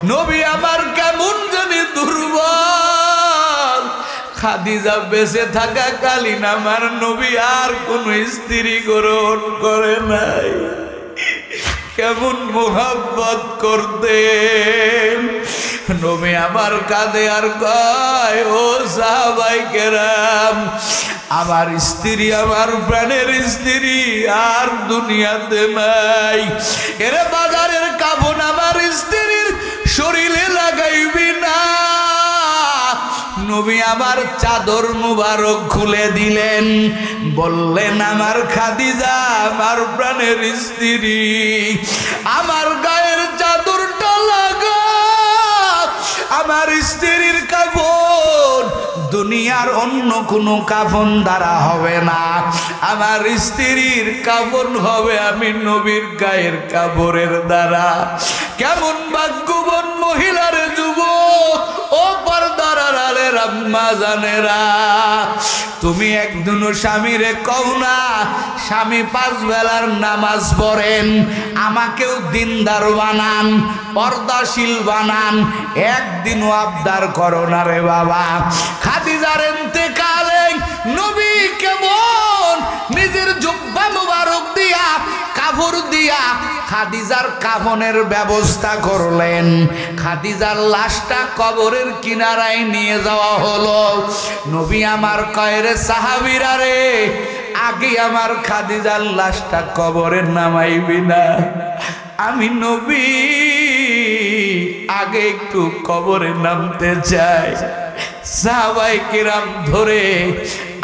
নবী আমার কেমন জানি দুর্বল। খাদিজা বেঁচে থাকাকালীন আমার নবী আর কোন স্ত্রী গ্রহণ করে নাই। কেমন মোহাব্বত করতেন নবী আমার কাঁদে আর কয়, ও সাহাবায়ে কেরাম, আমার স্ত্রী, আমার প্রাণের স্ত্রী আর দুনিয়াতে নাই। এর বাজারের কাফন আমার স্ত্রীর শরীরে লাগাইবি না। নবী আমার চাদর মুবারক খুলে দিলেন, বললেন, আমার খাদিজা, আমার প্রাণের স্ত্রী, আমার গায়ের চাদরটা লাগা। আমার স্ত্রীর কাফন দুনিয়ার অন্য কোনো কাফন দ্বারা হবে না। আমার স্ত্রীর কাফন হবে আমি নবীর গায়ের কাপড়ের দ্বারা। কেমন ভাগ্যবান মহিলার যুবক ও পর্দার আড়ালের আম্মা জানেরা, তুমি একদিনও স্বামীরে কও না, স্বামী 5 বেলার নামাজ পড়েন, আমাকেও দিনদার বানান, পর্দাশীল বানান, একদিনও আবদার করো না রে বাবা। খাদিজার ইন্তেকালে নবী কেমন নিজের জুব্বা মুবারক দিয়া, কাপড় দিয়া খাদিজার কাফনের ব্যবস্থা করলেন। খাদিজার লাশটা কবরের কিনারায় নিয়ে যাওয়া হলো। নবী আমার কয়, রে সাহাবীরা রে, আগে আমার খাদিজার লাশটা কবরে নামাইবি না? আমি নবী আগে একটু কবরে নামতে চাই। সাহাবায়ে কেরাম ধরে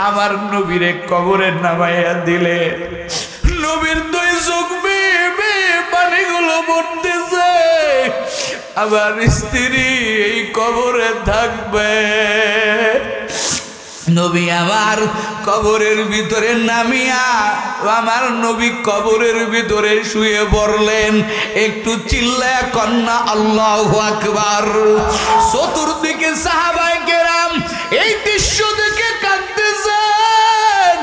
আমার নবীরে কবরে নামাইয়া দিলে। নবীর 2 চোখ বেয়ে পানিগুলো পড়তেছে। আমার স্ত্রী এই কবরে থাকবে। নবী আমার কবরের ভিতরে নামিয়া আমার নবী কবরের ভিতরে শুয়ে পড়লেন। একটু চিল্লায়া কন্যা আল্লাহু আকবার। চতুর্দিকে সাহাবায়ে কেরাম এই দৃশ্য দেখে কাঁদতেছেন।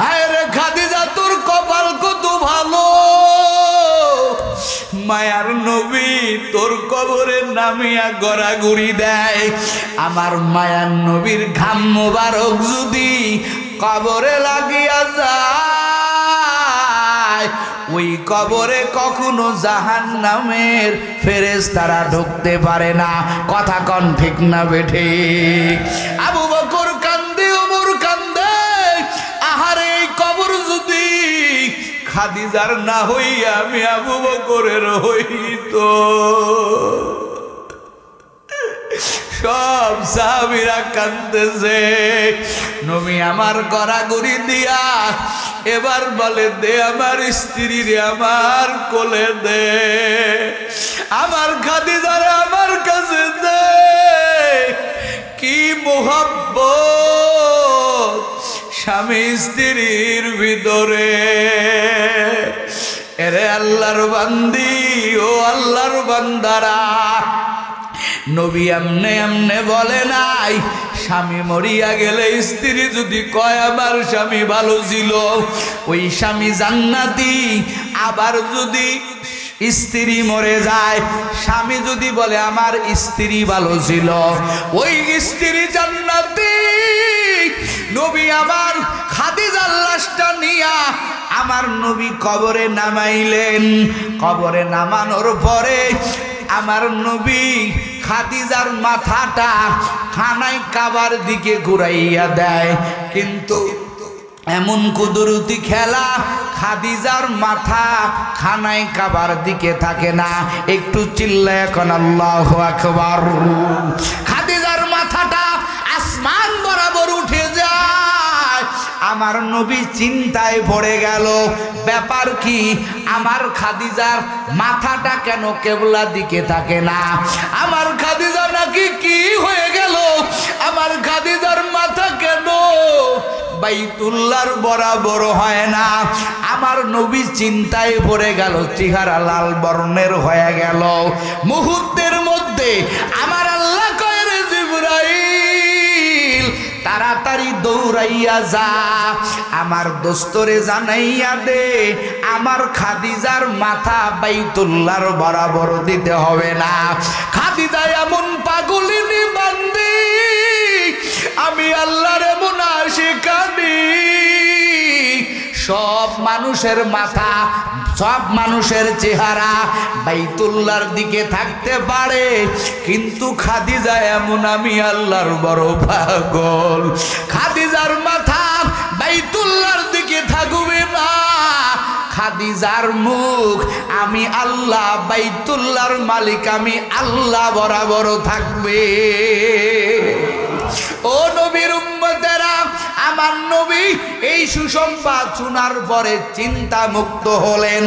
হায় রে খাদিজা, তোর কপাল কত ভালো, মায়ার নবী তোর কবরে নামিয়া গড়াগড়ি দেয়। আমার মায়ার নবীর ঘাম মোবারক যদি কবরে লাগিয়া যায়, ওই কবরে কখনো জাহান্নামের ফেরেশতারা ঢুকতে পারে না। কথা কন ঠিক না বেঠে? আবু বকর কান্দে, ওমর কান্দে, আহারে এই কবর যদি খাদিজার না হইয়া আমি আবু বকরের হইতো। সব সাহাবীরা কাঁদতেছে। নবী আমার গড়াগড়ি দিয়া এবার বলে, দে আমার স্ত্রী রে, আমার কোলে দে, আমার খাদিজারে আমার কাছে দে। কি মোহাব্বত স্বামী স্ত্রীর ভিতরে। এরে আল্লাহর বান্দি, ও আল্লাহর বান্দারা, নবী এমনে এমনে বলে নাই, স্বামী মরিয়া গেলে স্ত্রী যদি কয় আমার স্বামী ভালো ছিল, ওই স্বামী জান্নাতি। আবার যদি স্ত্রী মরে যায়, স্বামী যদি বলে আমার স্ত্রী ভালো ছিল, ওই স্ত্রী জান্নাতি। নবী আমার খাদিজার লাশটা নিয়া আমার নবী কবরে নামাইলেন। কবরে নামানোর পরে আমার নবী খাদিজার মাথাটা খানায় কাবার দিকে ঘুরাইয়া দেয়। কিন্তু এমন কুদরতি খেলা, খাদিজার মাথা খানায় কাবার দিকে থাকে না। একটু চিল্লায় এখন আল্লাহু আকবার। খাদিজার মাথাটা আসমান বরাবর উঠে যায়। আমার নবী চিন্তায় পড়ে গেল, ব্যাপার কি? আমার খাদিজার মাথাটা কেন কেবলা দিকে থাকে না? আমার খাদিজা নাকি কি হয়ে গেল? আমার খাদিজার মাথা কেন বাইতুল্লাহর বরাবর হয় না? আমার নবী চিন্তায় পড়ে গেল, চেহারা লাল বর্ণের হয়ে গেল। মুহূর্তের মধ্যে আমার আল্লাহ কয়, রে জিবরাইল, তাড়াতাড়ি দৌড় দৌড়াইয়া যা, আমার দোস্তরে জানাইয়া দে আমার খাদিজার মাথা বাইতুল্লাহর বরাবর দিতে হবে না। খাদিজা এমন পাগলিনী বান্দি, আমি আল্লাহর এমন আশিকানি, সব মানুষের মাথা, সব মানুষের চেহারা বাইতুল্লাহর দিকে থাকতে পারে, কিন্তু খাদিজা এমন আমি আল্লাহর বড় পাগল, খাদিজার মাথা বাইতুল্লাহর দিকে থাকবে না, খাদিজার মুখ আমি আল্লাহ, বাইতুল্লাহর মালিক আমি আল্লাহ বরাবর থাকবে। ও নবীর উম্মতেরা, আমার নবী এই সুসংবাদ শোনার পরে চিন্তা মুক্ত হলেন।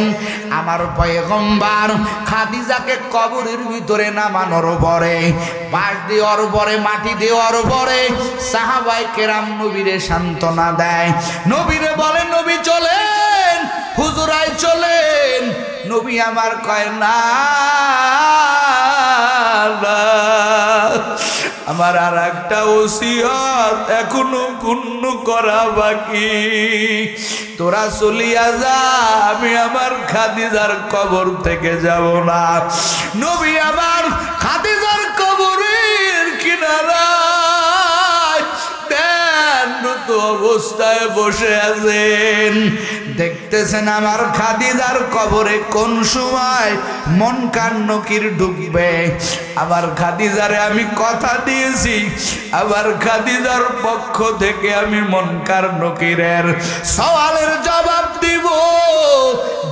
আমার পয়গম্বর খাদিজাকে কবরের ভিতরে নামানোর পরে, বাঁশ দেওয়ার পরে, মাটি দেওয়ার পরে সাহাবায়ে কেরাম নবীরে সান্ত্বনা দেয়, নবীরে বলে নবী চলেন, হুজুরাই চলেন। নবী আমার কয় না, আমার আর একটা ওসিয়ত এখনো পূর্ণ করা বাকি, তোরা চলিয়া যা, আমি আমার খাদিজার কবর থেকে যাব না। নবী আমার খাদিজার কবরের কিনারায় ধ্যানরত অবস্থায় বসে আছেন, দেখতেছেন আমার খাদিজার কবরে কোন সময় মুনকার নকির ঢুকবে। আমার খাদিজারে আমি কথা দিয়েছি, আমার খাদিজার পক্ষ থেকে আমি মুনকার নকিরের সওয়ালের জবাব দিব।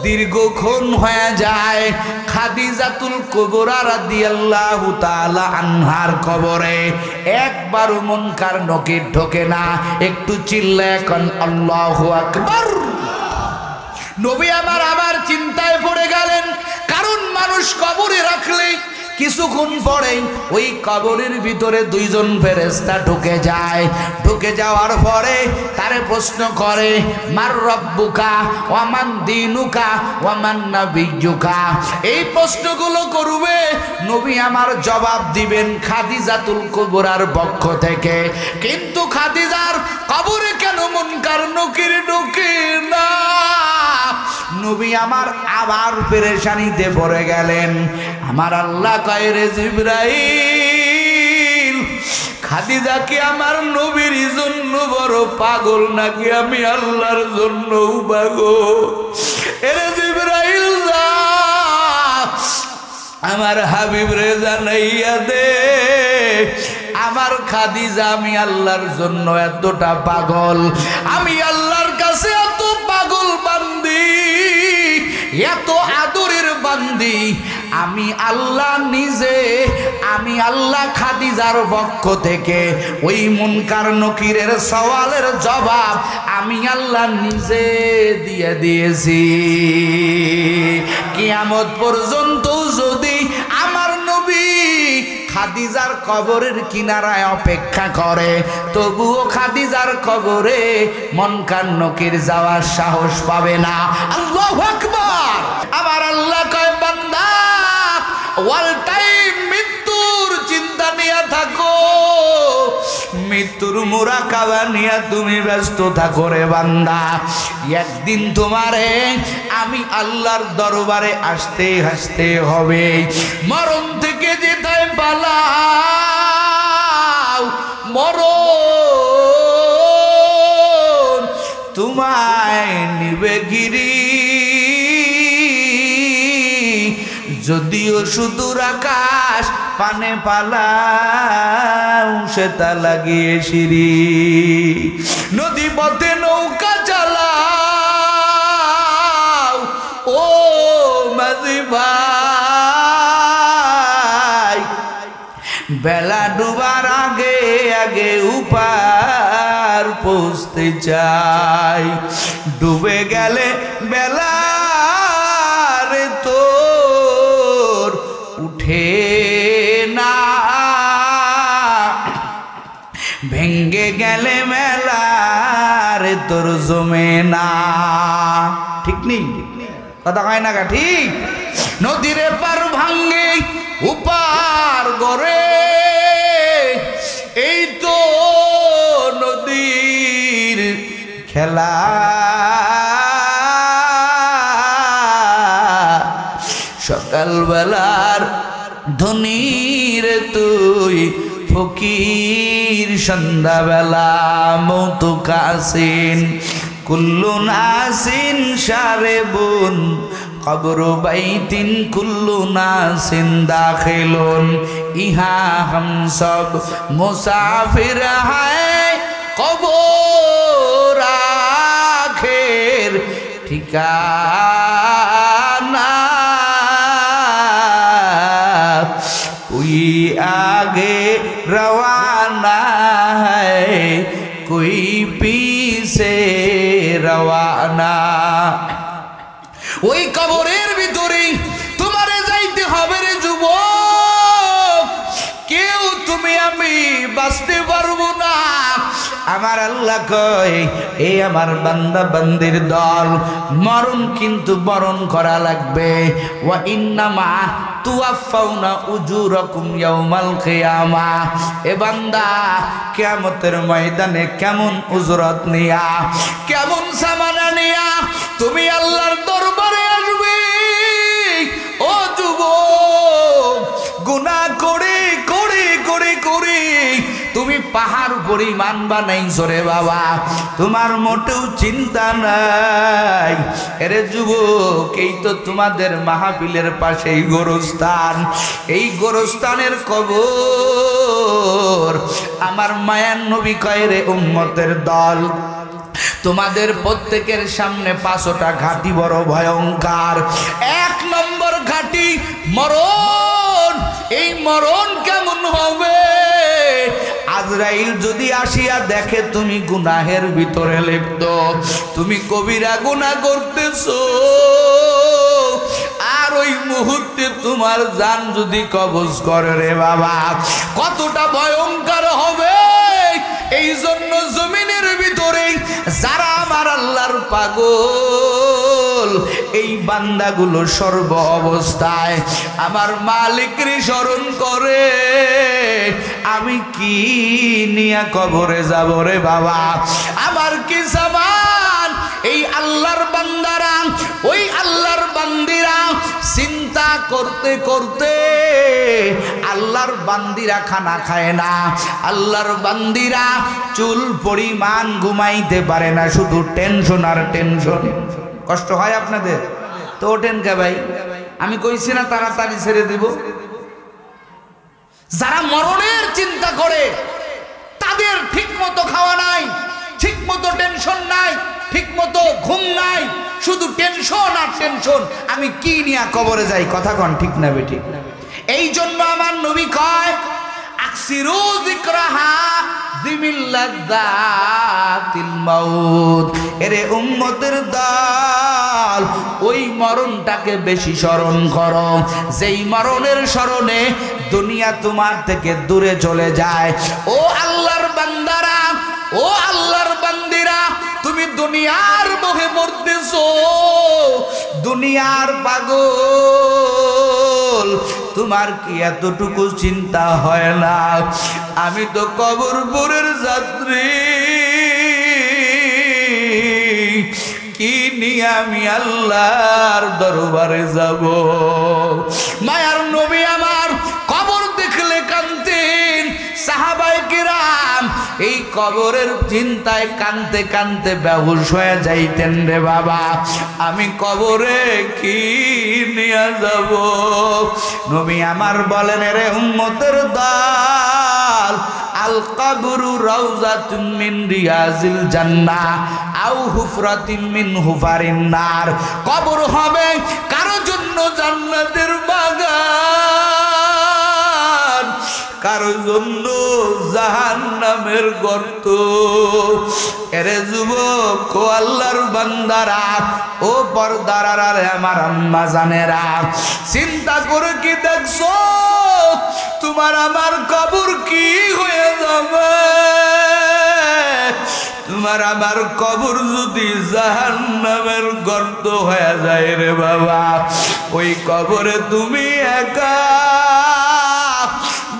দীর্ঘক্ষণ হয়ে যায়, খাদিজাতুল কুবরা রাদিয়াল্লাহু তাআলা আনহার কবরে একবারও মুনকার নকির ঢোকে না। একটু চিল্লায় কোন আল্লাহু আকবার। নবী আমার আবার চিন্তায় পড়ে গেলেন, কারণ মানুষ কবরে রাখলে কিছুক্ষণ পরে ওই কবরের ভিতরে দুইজন ফেরেশতা ঢুকে যায়। ঢুকে যাওয়ার পরে তারে প্রশ্ন করে, মার রব্বুকা ওয়া মান দীনুকা ওয়া মান নাবিয়্যুকা। এই প্রশ্নগুলো করবে, নবী আমার জবাব দিবেন খাদিজাতুল কুবরার পক্ষ থেকে। কিন্তু খাদিজার কবরে কেন মুনকার নকির ঢুকে না? নবী আমার আবার পেরেশানিতে পড়ে গেলেন। আমার আল্লাহ কয়, রে জিবরাইল, খাদিজা কি আমার নবীর জন্য বড় পাগল নাকি আমি আল্লাহর জন্য পাগল? এরে জিবরাইল, আমার হাবিব রে জানাইয়া দে আমার খাদিজা আমি আল্লাহর জন্য এতটা পাগল, আমি আল্লাহর কাছে এত পাগল বান্দি, এত আদরের বান্দি, আমি আল্লাহ নিজে, আমি আল্লাহ খাদিজার পক্ষ থেকে ওই মুনকার নকিরের সওয়ালের জবাব আমি আল্লাহ নিজে দিয়ে দিয়েছি। কিয়ামত পর্যন্ত যদি আমার নবী খাদিজার কবরের কিনারায় অপেক্ষা করে, তবুও খাদিজার কবরে মুনকার নকির যাওয়ার সাহস পাবে না। আল্লাহু আকবার। আমার আল্লাহ কয়, বান্দা অল টাইম মৃত্যুর চিন্তা নিয়ে থাকো, মৃত্যুর মুরাকাবা নিয়ে তুমি ব্যস্ত থাকো রে বান্দা। একদিন তোমারে আমি আল্লাহর দরবারে আসতে হাসতে হবে। মরণ থেকে যেথায় পালাও, মরণ তোমায় নিবে গিরি। যদিও সুদূর আকাশ পানে পালাও, সেটা লাগিয়ে সিঁড়ি। নদী পথে নৌকা চালাও, ও মাঝি ভাই, বেলা ডুবার আগে আগে উপার পৌঁছতে চাই। ডুবে গেলে বেলা রে তোর উঠে না, ভেঙ্গে গেলে মেলা রে তোর জমে না। ঠিক নেই? কথা কয় না গা? ঠিক। নদীরে পার ভাঙ্গে উপার গড়ে, এই তো নদী খেলা সকালবেলার ধনীর তুই ফকির সন্ধ্যাবেলা মৌতু কাসিন কুল্লু নাসিন সারে বুন কবর বাইতিন কুল্লু নাসিন দাখিলুন ইহা হাম সব মুসাফির হায় কবর আখের ঠিকানা कोई आगे रवाना है कोई पीछे रवाना ওই কবরের ভিতরে তোমারে যাইতে হবে রে যুবক কেউ তুমি আমি বাঁচতে পারবো না আমার আল্লাহ কয় এই আমার বান্দা বান্দির দল মরণ কিন্তু বরণ করা লাগবে ওয়া ইন্নামা তুওয়াফাউনা উজুরাকুম ইয়াউমাল কিয়ামা এ বান্দা কিয়ামতের ময়দানে কেমন উজরত নিয়া কেমন সামানা নিয়া তুমি আল্লাহর দরবারে আসবে ও যুবক গুনাহ করে করে করে করে তুমি পাহাড় পরিমাণ বানাইছো রে বাবা তোমার মোটেও চিন্তা নাই এরে যুবক এই তো তোমাদের মাহফিলের পাশেই গোরস্থান এই গোরস্থানের কবর আমার মায়ার নবী কয় রে উম্মতের দল তোমাদের প্রত্যেকের সামনে 5টা ঘাটি বড় ভয়ঙ্কর 1 নম্বর ঘাটি মরণ এই মরণ কেমন হবে আজরাইল যদি আসিয়া দেখে তুমি গুনাহের ভিতরে লিপ্ত তুমি কবিরা গুনাহ করতেছো আর ওই মুহূর্তে তোমার জান যদি কবজ করে রে বাবা কতটা ভয়ঙ্কর হবে এই জন্য জমিনের ভিতরে যারা আমার আল্লাহর পাগল এই বান্দাগুলো সর্ব অবস্থায় আমার মালিকের স্মরণ করে আমি কি নিয়া কবরে যাব রে বাবা আমার কি সামান এই আল্লাহর বান্দারা ওই আল্লাহর বান্দিরা চিন্তা করতে করতে আল্লাহর বান্দিরা খানা খায় না আল্লাহর বান্দিরা চুল পরিমাণ ঘুমাইতে পারে না শুধু টেনশন আর টেনশন কষ্ট হয় আপনাদের তো ওঠেন কে ভাই আমি কইছি না তাড়াতাড়ি ছেড়ে দিব যারা মরণের চিন্তা করে তাদের ঠিকমতো খাওয়া নাই ঠিকমতো টেনশন নাই ঠিকমতো ঘুম নাই শুধু টেনশন আর টেনশন আমি কি নিয়ে কবরে যাই কথা কোন ঠিক না বেটি এই জন্য আমার নবী কয় আকসিরু যিকরাহা যিমিল্লাযাতিল মাউত এরে উম্মতের দল ওই মরণটাকে বেশি স্মরণ করো যেই মরণের স্মরণে দুনিয়া তোমার থেকে দূরে চলে যায় ও আল্লাহর বান্দারা ও আল্লাহর বান্দিরা তুমি দুনিয়ার মোহে মরতেছো দুনিয়ার পাগল তোমার কি এতটুকু চিন্তা হয় না আমি তো কবরপুরের যাত্রী কি নিয়ে আমি আল্লাহর দরবারে যাব মায়ার নবী আমার কবর দেখলে কাঁদতেন সাহাবায়ে কিরাম এই কবরের চিন্তায় কানতে কানতে বেহুশ হয়ে যাইতেন রে বাবা আমি কবরে কি নিয়ে যাব নবী আমার বলেন রে উম্মতের দল আল কবরু রাউজাতুম মিন রিয়াজিল জান্নাহ আও হুফরাতিম মিন হুফারিন নার কবর হবে কারো জন্য জান্নাতের বাগান কারো জন্য জাহান্নামের গর্ত এরে যুবক ও আল্লাহর বান্দারা ও পর্দারা রে আমার আম্মা জানেরা চিন্তা করে কি দেখছো তোমার আমার কবর কি হয়ে যাবে তোমার আমার কবর যদি জাহান্নামের গর্ত হয়ে যায় রে বাবা ওই কবরে তুমি একা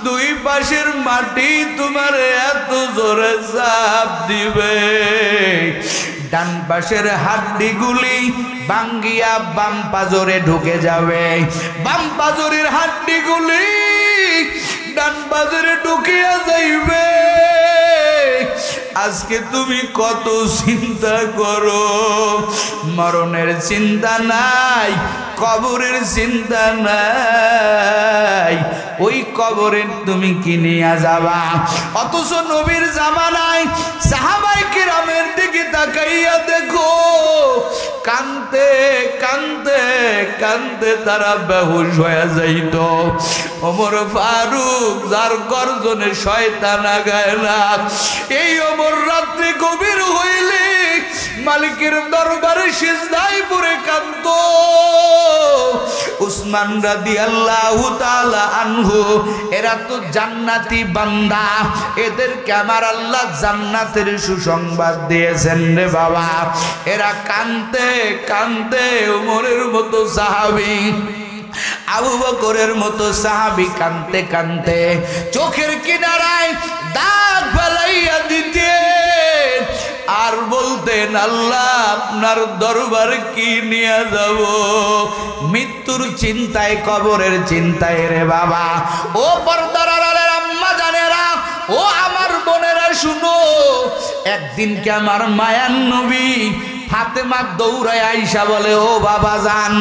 দুই পাশের মাটি তোমার এত জোরে চাপ দিবে ডান পাশের হাড্ডিগুলি ভাঙ্গিয়া বাম পাজরে ঢুকে যাবে, বাম পাজরের হাড্ডিগুলি ডান পাজরে ঢুকিয়া যাইবে। আজকে তুমি কত চিন্তা করো, মরণের চিন্তা নাই, কবরের চিন্তা নাই, ওই কবরে তুমি কি নিয়ে যাবা। অথচ নবীর জামানায় সাহাবায়ে কিরামের দিকে তাকাইয়া দেখো, কানতে কানতে কানতে তারা বেহুশ হয়ে যাইত। ওমর ফারুক যার গর্জনে শয়তান আগায় না, এই ওমর রাত্রি গভীর হইলে মালিকের দরবারে সিজদায় পড়ে কাঁদত। উসমান রাদিয়াল্লাহু তাআলা আনহু, এরা তো জান্নাতি বান্দা, এদেরকে আমার আল্লাহ জান্নাতের সুসংবাদ দিয়েছেন রে বাবা। এরা কাঁদতে কাঁদতে ওমরের মতো সাহাবী, আবু বকরের মতো সাহাবী কাঁদতে কাঁদতে চোখের কিনারায় দাগ ফেলাইয়া দিতেন আর বলতেন, আল্লাহ আপনার দরবার কি নিয়ে যাব। মৃত্যুর চিন্তায়, কবরের চিন্তায় রে বাবা। ও পর্দার আড়ালের আম্মা জানেরা, ও আমার বোনেরা শুনো, একদিনকে আমার মায়ার নবী ফাতেমা দৌড়ায় আইসা বলে, ও বাবা জান,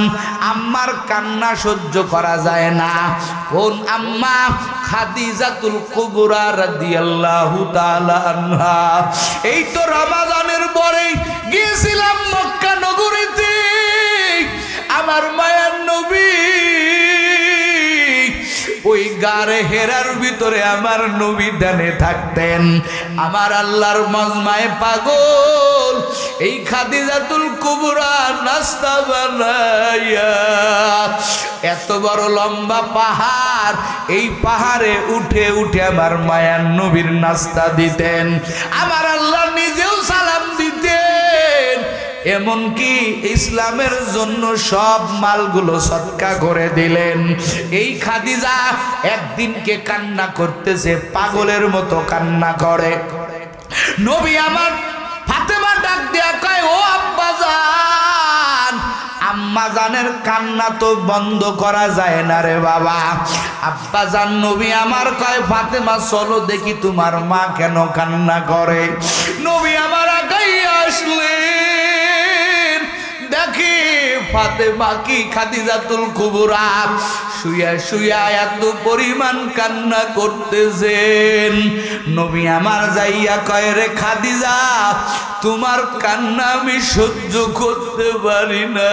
আম্মার কান্না সহ্য করা যায় না। কোন আম্মা? খাদিজাতুল কুবরা রাদিয়াল্লাহু তাআলা আনহা। এই তো রমাজানের পরে গিয়েছিলাম মক্কা নগরীতে, আমার মায়ার নবী ওই গারে হেরার ভিতরে আমার নবী দানে থাকতেন। আমার আল্লাহর মজমায় পাগল এই খাদিজাতুল কুবরা নাস্তা বানাইয়া, এত বড় লম্বা পাহাড়, এই পাহাড়ে উঠে উঠে আমার মায়ার নবীর নাস্তা দিতেন। আমার আল্লাহ নিজেও সালাম দিতেন। এমনকি ইসলামের জন্য সব মালগুলো সদকা করে দিলেন। এই খাদিজা একদিনকে কান্না করতেছে, পাগলের মতো কান্না করে। নবী আমার ফাতেমা ডাক দিয়া কয়, ও আব্বাজান, আম্মাজানের কান্না তো বন্ধ করা যায় না রে বাবা। আব্বাজান নবী আমার কয়, ফাতেমা চলো দেখি তোমার মা কেন কান্না করে। নবী আমার আগাইয়া আসলেন, দেখি ফাতেমা কি খাদিজাতুল কুবরা শুয়া শুয়া এত পরিমাণ কান্না করতেছেন। নবী আমার যাইয়া কয়, রে খাদিজা, তোমার কান্না আমি সহ্য করতে পারি না,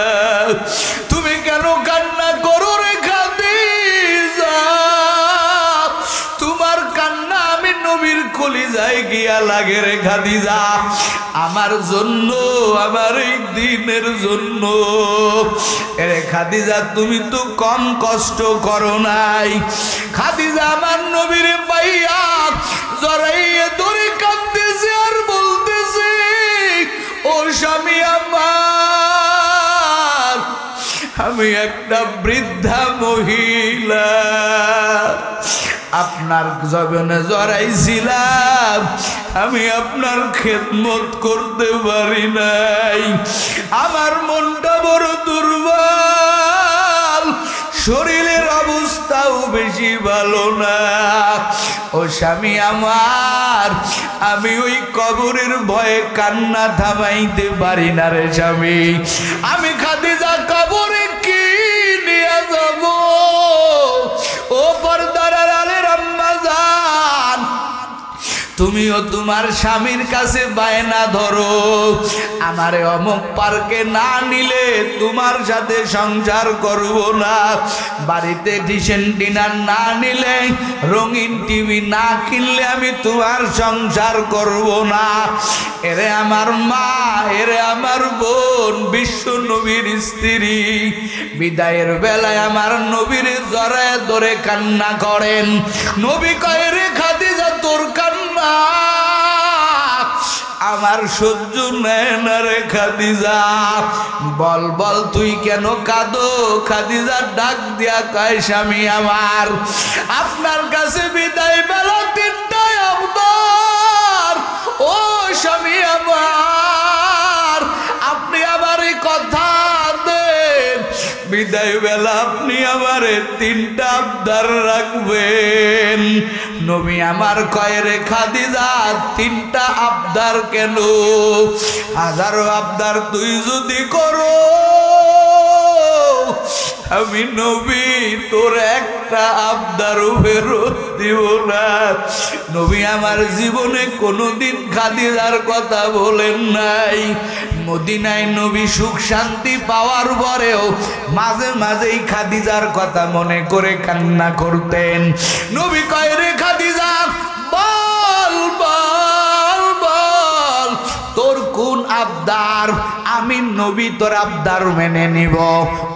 তুমি কেন কান্না করো রে খাদিজা? তোমার কান্না আমি নবীর কলিজায় গিয়া লাগে রে খাদিজা, আমার জন্য, আমার এই দিনের জন্য। রে খাদিজা, তুমি তো কম কষ্ট করো নাই। খাদিজা আমার নবীর পাইয়া জড়াইয়া ধরে কাঁদতেছে আর বলতেছে, ও স্বামী আমার, আমি একটা বৃদ্ধা মহিলা, আপনার জবানে জড়াইছিলাম, আমি আপনার খেদমত করতে পারি নাই। আমার মনটা বড় দুর্বল, শরীরের অবস্থাও বেশি ভালো না। ও স্বামী আমার, আমি ওই কবরের ভয়ে কান্না থামাইতে পারি না রে স্বামী। আমি খাদিজা কবরে কি নিয়ে যাব? ও পর্দার আড়ালের আম্মা জান, তুমিও তোমার স্বামীর কাছে বায়না ধরো, আমারে অমুক পার্কে না নিলে তোমার সাথে সংসার করব না, বাড়িতে ডিসেন্ট ডিনার না নিলে, রঙিন টিভি না কিনলে আমি তোমার সংসার করব না। এরে আমার মা, এরে আমার বোন, বিশ্ব নবীর স্ত্রী বিদায়ের বেলায় আমার নবীর জড়ায় ধরে কান্না করেন। নবী কয়, রে খাদিজা, তোর কান্না আমার সহ্য নেয় না রে খাদিজা, বল বল তুই কেন কাঁদো? খাদিজা ডাক দিয়া কয়, স্বামী আমার, আপনার কাছে বিদায় বেলা 3টায় আবদার। ও স্বামী আমার, বিদায় বেলা আপনি আমারে তিনটা আবদার রাখবেন। নবী আমার কয় রে খাদিজা তিনটা আবদার কেন? হাজারো আবদার তুই যদি করো আমি নবী তোর একটা আবদারও ফেরত দিব না। নবী আমার জীবনে কোনোদিন খাদিজার কথা বলেন নাই। মদিনায় নবী সুখ শান্তি পাওয়ার পরেও মাঝে মাঝেই খাদিজার কথা মনে করে কান্না করতেন। নবী কয় রে খাদিজা বল বল বল তোর কোন আবদার, আমি নবী তোর আবদার মেনে নিব।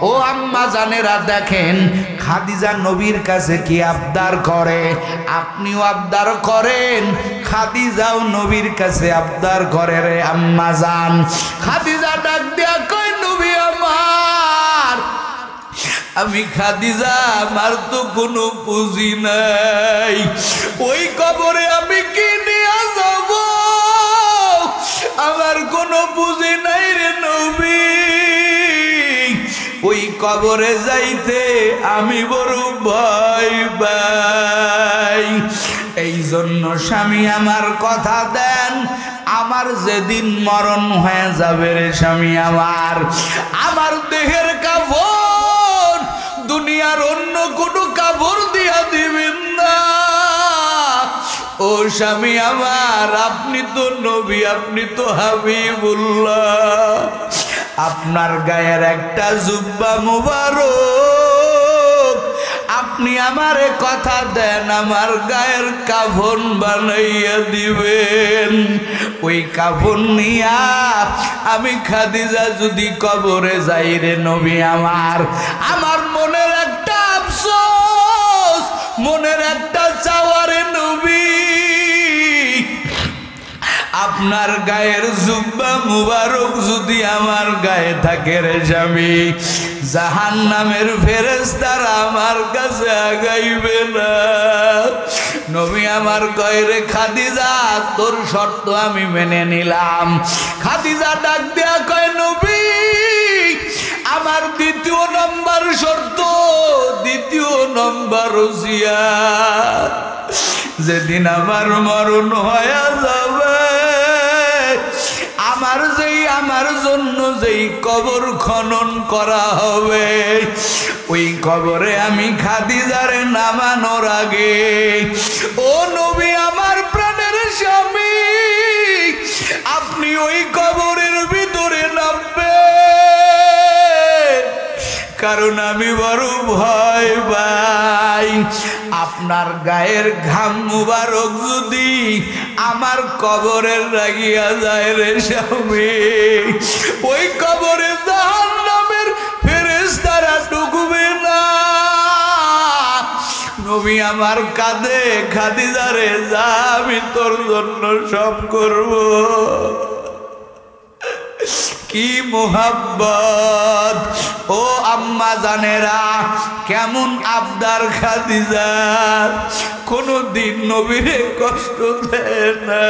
ও আম্মা জানেরা দেখেন খাদিজা নবীর কাছে কি আবদার করে, আপনিও আবদার করেন, খাদিজাও নবীর কাছে আবদার করে রে আম্মা জান। খাদিজা ডাক দিয়া কই নবী আমার, আমি খাদিজা আমার তো কোনো পুঁজি নাই, ওই কবরে আমি কি নিয়ে যাব, আমার কোনো পুঁজি নাই রে নবী, ওই কবরে যাইতে আমি বড় ভয় পাই। এই জন্য স্বামী আমার কথা দেন, আমার যেদিন মরণ হয়ে যাবে রে স্বামী আমার দেহের কাপড় দুনিয়ার অন্য কোনো কাপড় দিয়া দিবেন না। ও স্বামী আমার, আপনি তো নবী, আপনি তো হাবিবুল্লাহ, আপনার গায়ের একটা জুব্বা মুবারক আপনি আমারে কথা দেন আমার গায়ের কাফন বানাইয়া দিবেন। ওই কাফন নিয়া আমি খাদিজা যদি কবরে যাই রে নবী আমার মনের একটা আফসোস, মনের একটা চাওয়ারে নবী, আপনার গায়ের জুব্বা মুবারক যদি আমার গায়ে থাকে রে স্বামী, জাহান্নামের ফেরেশতারা আমার কাছে আগাইবে না। নবী আমার কয় রে খাদিজা তোর শর্ত আমি মেনে নিলাম। খাদিজা ডাক দেয়া কয় নবী আমার দ্বিতীয় নম্বর শর্ত, দ্বিতীয় নম্বর ওসিয়ত, যেদিন আমার মরণ হয়ে যাবে আমার জন্য যেই কবর খনন করা হবে ওই কবরে আমি খাদিজারে নামানোর আগে ও নবী আমার প্রাণের স্বামী আপনি ওই কবরের ভিতরে নামবেন, কারণ আমি বড় ভয় পাই আপনার গায়ের ঘাম মুবারক যদি আমার কবরে লাগিয়া যায় রে স্বামী, ওই কবরে জাহান্নামের ফেরেশতারা ঢুকবে না। নবী আমার কাঁদে খাদিজা রে যা আমি তোর জন্য সব করব। কি মোহাব্বত ও আম্মা জানেরা, কেমন আবদার খাদিজার, কোনদিন নবীরে কষ্ট দেয় না।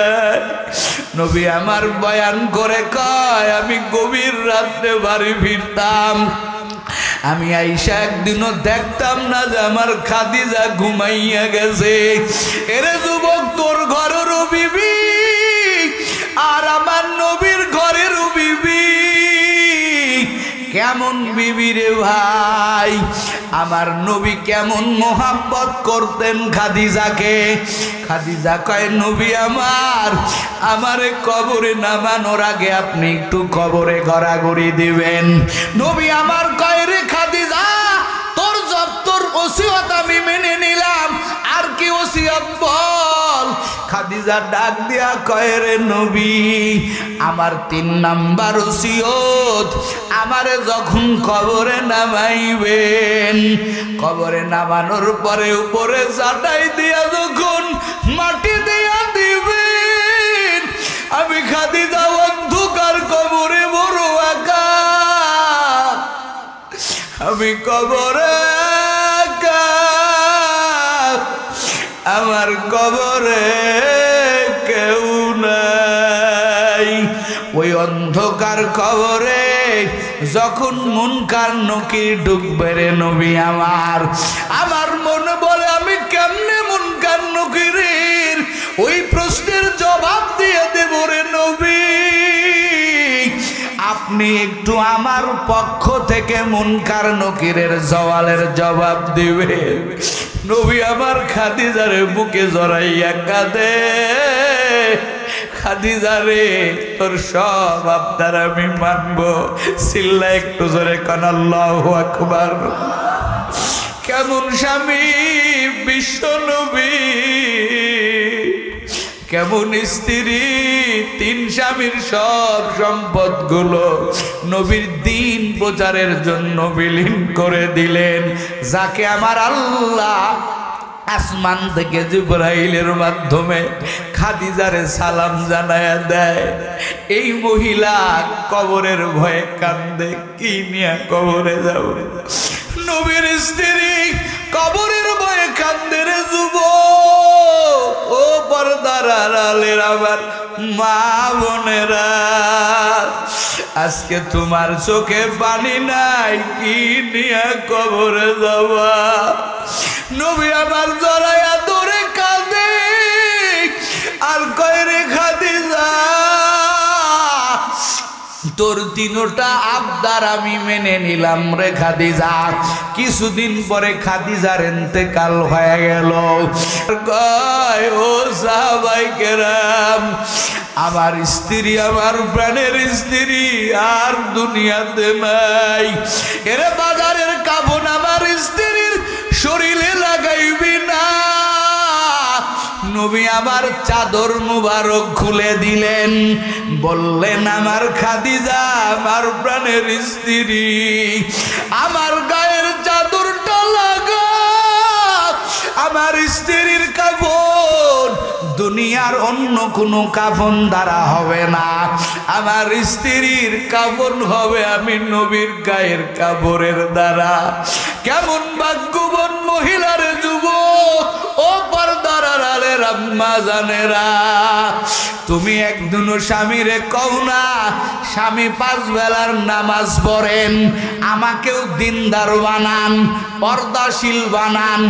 নবী আমার বয়ান করে কয় আমি গভীর রাতে বাড়ি ফিরতাম, আমি আইসা একদিনও দেখতাম না যে আমার খাদিজা ঘুমাইয়া গেছে। এরে যুবক তোর ঘরেরও বিবি আর আমার নবীর ঘরেরও বিবি, কেমন বিবি রে ভাই, আমার নবী কেমন মোহাব্বত করতেন খাদিজাকে। খাদিজা কয় নবী আমারে কবরে নামানোর আগে আপনি একটু কবরে গড়াগড়ি দিবেন। নবী আমার কয় রে খাদিজা তোর তোর ওসিয়ত আমি মেনে নিলাম, আর কি ওসিয়ত বল। খাদিজা ডাক দিয়া কয় রে নবী আমার 3 নাম্বার ওসিয়ত, আমারে যখন কবরে নামাইবেন, কবরে নামানোর পরে উপরে চাটাই দিয়া যখন মাটি দিয়া দিবেন, আমি খাদিজা অন্ধকার কবরে বড় একা, আমি কবরে একা, আমার কবরে কেউ নাই। ওই অন্ধকার কবরে যখন মুনকার নকির ঢুকবে রে নবী আমার মনে বলে আমি কেমনে মুনকার নকিরের ওই প্রশ্নের জবাব দিয়ে দেব রে নবী। আপনি একটু আমার পক্ষ থেকে মুনকার নকিরের সওয়ালের জবাব দিবেন। নবী আমার খাদিজারে বুকে জড়াইয়া কাঁদে, খাদিজা রে তোর সব আবদার আমি মানব। চিল্লা একটু জোরে কান আল্লাহু আকবার। কেমন স্বামী বিশ্ব নবী, কেমন স্ত্রী, তিন স্বামীর সব সম্পদ গুলো নবীর দিন প্রচারের জন্য বিলীন করে দিলেন। যাকে আমার আল্লাহ আসমান থেকে জিবরাইলের মাধ্যমে খাদিজারে সালাম জানায়া দেয়। এই মহিলা কবরের ভয়ে কান্দে, কি নিয়ে কবরে যাব। নবীর স্ত্রী কবরের ভয়ে কান্দে রে যুবক, ও পর্দার আড়ালের আমার মা বোনেরা, আজকে তোমার চোখে পানি নাই, কি নিয়ে কবরে যাবা। নবী আমার জড়াইয়া ধরে কাঁদে আর কয় রে খাদিজা তোর তিনটা আবদার আমি মেনে নিলাম রে খাদিজা। কিছুদিন পরে খাদিজার ইন্তেকাল হয়ে গেল। কয় ও সাহাবায়ে কেরাম, আমার স্ত্রী, আমার প্রাণের স্ত্রী আর দুনিয়াতে নাই। এরে বাজারের কাফন আমার স্ত্রীর শরীরে লাগাইবি না। নবী আমার চাদর মুবারক খুলে দিলেন, বললেন আমার খাদিজা, আমার প্রাণের স্ত্রী, আমার গায়ের চাদরটা লাগা। আমার স্ত্রীর কাফন দুনিয়ার অন্য কোনো কাফন দ্বারা হবে না, আমার স্ত্রীর কাফন হবে আমি নবীর গায়ের কাপড়ের দ্বারা। কেমন ভাগ্যবান মহিলার যুবক, ও পর্দার আড়ালের আম্মা জানেরা, তুমি একদিনও স্বামীরে কও না স্বামী 5 বেলার নামাজ পড়েন, আমাকেও দিনদার বানান, পর্দাশীল বানান,